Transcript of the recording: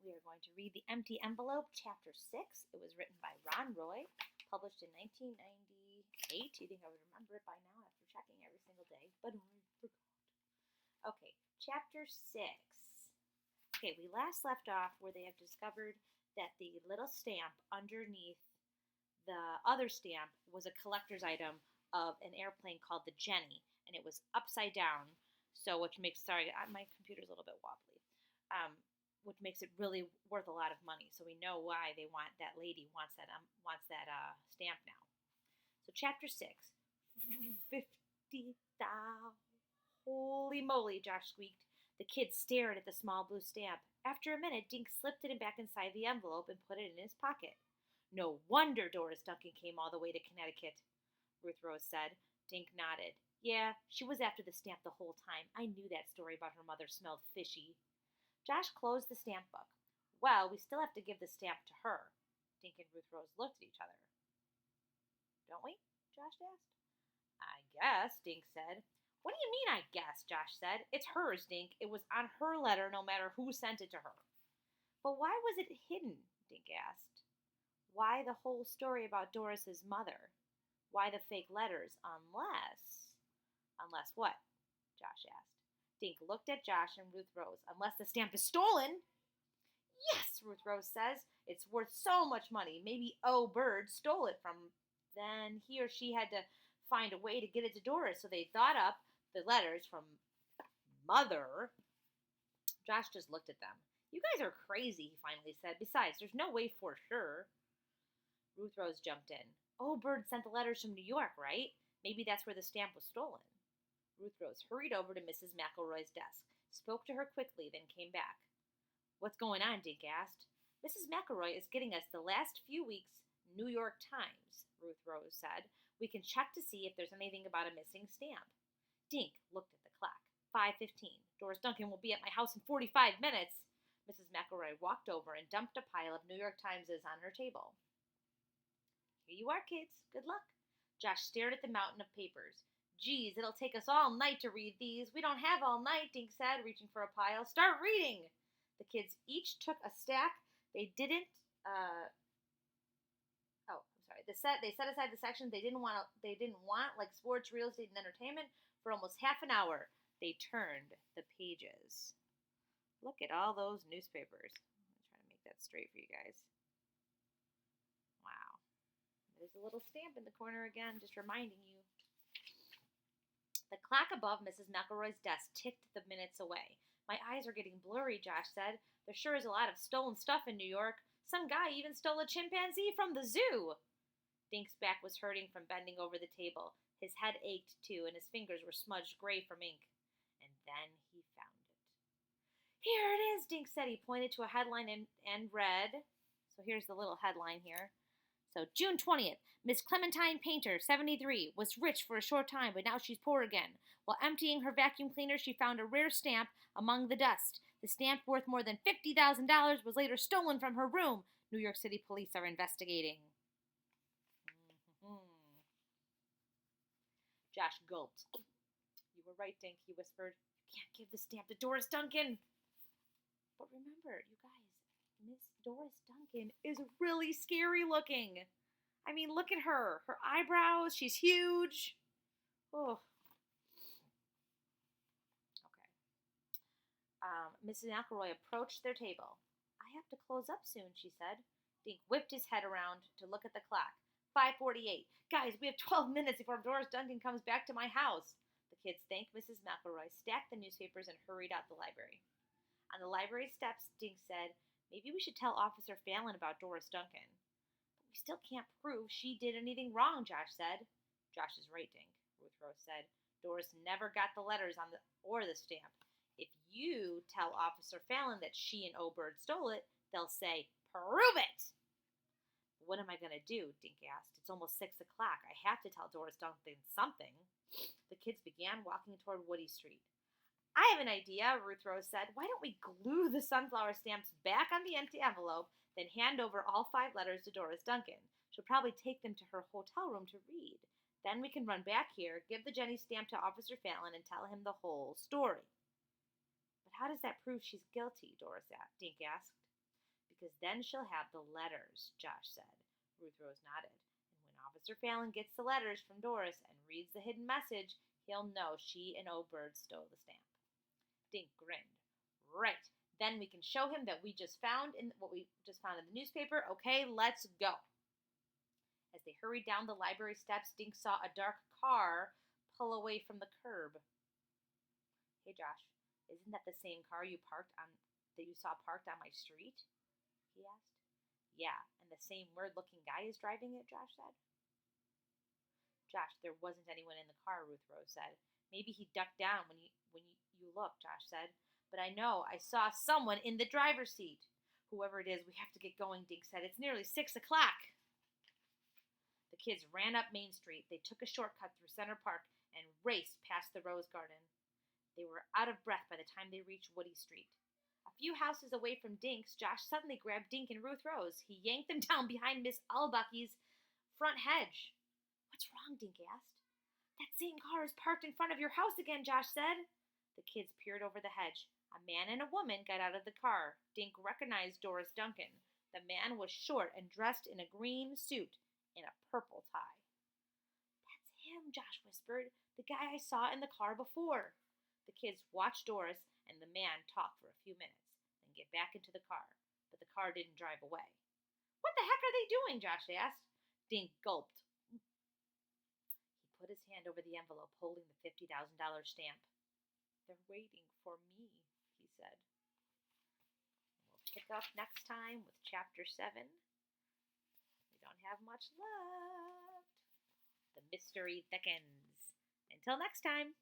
We are going to read The Empty Envelope, Chapter 6. It was written by Ron Roy, published in 1998. You think I would remember it by now after checking every single day, but I forgot. Okay, Chapter 6. Okay, we last left off where they have discovered that the little stamp underneath the other stamp was a collector's item of an airplane called the Jenny, and it was upside down. So, which makes my computer's a little bit wobbly, which makes it really worth a lot of money. So we know why they want that lady wants that stamp now. So chapter 6, 50,000. Holy moly! Josh squeaked. The kid stared at the small blue stamp. After a minute, Dink slipped it back inside the envelope and put it in his pocket. No wonder Doris Duncan came all the way to Connecticut, Ruth Rose said. Dink nodded. Yeah, she was after the stamp the whole time. I knew that story about her mother smelled fishy. Josh closed the stamp book. Well, we still have to give the stamp to her. Dink and Ruth Rose looked at each other. Don't we? Josh asked. I guess, Dink said. What do you mean, I guess? Josh said. It's hers, Dink. It was on her letter no matter who sent it to her. But why was it hidden? Dink asked. Why the whole story about Doris's mother? Why the fake letters? Unless what? Josh asked. Dink looked at Josh and Ruth Rose. Unless the stamp is stolen? Yes, Ruth Rose says. It's worth so much money. Maybe O. Bird stole it from. Then he or she had to find a way to get it to Doris, so they thought up the letters from Mother. Josh just looked at them. You guys are crazy, he finally said. Besides, there's no way for sure. Ruth Rose jumped in. Oh, Bird sent the letters from New York, right? Maybe that's where the stamp was stolen. Ruth Rose hurried over to Mrs. McElroy's desk, spoke to her quickly, then came back. What's going on? Dink asked. Mrs. McElroy is getting us the last few weeks' New York Times, Ruth Rose said. We can check to see if there's anything about a missing stamp. Dink looked at the clock. 5:15. Doris Duncan will be at my house in 45 minutes. Mrs. McElroy walked over and dumped a pile of New York Timeses on her table. Here you are, kids. Good luck. Josh stared at the mountain of papers. Geez, it'll take us all night to read these. We don't have all night, Dink said, reaching for a pile. Start reading! The kids each took a stack. They didn't, They set aside the sections they didn't want, like sports, real estate, and entertainment, for almost half an hour. They turned the pages. Look at all those newspapers. I'm trying to make that straight for you guys. Wow. There's a little stamp in the corner again, just reminding you. The clock above Mrs. McElroy's desk ticked the minutes away. My eyes are getting blurry, Josh said. There sure is a lot of stolen stuff in New York. Some guy even stole a chimpanzee from the zoo. Dink's back was hurting from bending over the table. His head ached, too, and his fingers were smudged gray from ink. And then he found it. Here it is, Dink said. He pointed to a headline and read. So here's the little headline here. So, June 20th, Miss Clementine Painter, 73, was rich for a short time, but now she's poor again. While emptying her vacuum cleaner, she found a rare stamp among the dust. The stamp, worth more than $50,000, was later stolen from her room. New York City police are investigating. Josh gulped. You were right, Dink, he whispered. You can't give the stamp to Doris Duncan. But remember, you guys, Miss Doris Duncan is really scary looking. I mean, look at her. Her eyebrows, she's huge. Oh. Okay. Mrs. McElroy approached their table. I have to close up soon, she said. Dink whipped his head around to look at the clock. 5:48. Guys, we have 12 minutes before Doris Duncan comes back to my house. The kids thanked Mrs. McElroy, stacked the newspapers, and hurried out the library. On the library steps, Dink said, maybe we should tell Officer Fallon about Doris Duncan. But we still can't prove she did anything wrong, Josh said. Josh is right, Dink, Ruth Rose said. Doris never got the letters or the stamp. If you tell Officer Fallon that she and O'Bird stole it, they'll say, prove it! What am I going to do? Dink asked. It's almost 6 o'clock. I have to tell Doris Duncan something. The kids began walking toward Woody Street. I have an idea, Ruth Rose said. Why don't we glue the sunflower stamps back on the empty envelope, then hand over all 5 letters to Doris Duncan? She'll probably take them to her hotel room to read. Then we can run back here, give the Jenny stamp to Officer Fallon, and tell him the whole story. But how does that prove she's guilty? Dink asked. Because then she'll have the letters, Josh said. Ruth Rose nodded. And when Officer Fallon gets the letters from Doris and reads the hidden message, he'll know she and O'Bird stole the stamp. Dink grinned. Right. Then we can show him that we just found in what we just found in the newspaper. Okay, let's go. As they hurried down the library steps, Dink saw a dark car pull away from the curb. Hey Josh, isn't that the same car you saw parked on my street? He asked. Yeah, and the same weird-looking guy is driving it, Josh said. Josh, there wasn't anyone in the car, Ruth Rose said. Maybe he ducked down when you looked, Josh said. But I know I saw someone in the driver's seat. Whoever it is, we have to get going, Dink said. It's nearly 6 o'clock. The kids ran up Main Street. They took a shortcut through Center Park and raced past the Rose Garden. They were out of breath by the time they reached Woody Street. A few houses away from Dink's, Josh suddenly grabbed Dink and Ruth Rose. He yanked them down behind Miss Albucky's front hedge. What's wrong, Dink asked. That same car is parked in front of your house again, Josh said. The kids peered over the hedge. A man and a woman got out of the car. Dink recognized Doris Duncan. The man was short and dressed in a green suit and a purple tie. That's him, Josh whispered. The guy I saw in the car before. The kids watched Doris and the man talk for a few minutes, then get back into the car. But the car didn't drive away. What the heck are they doing? Josh asked. Dink gulped. He put his hand over the envelope holding the $50,000 stamp. They're waiting for me, he said. We'll pick up next time with Chapter 7. We don't have much left. The mystery thickens. Until next time.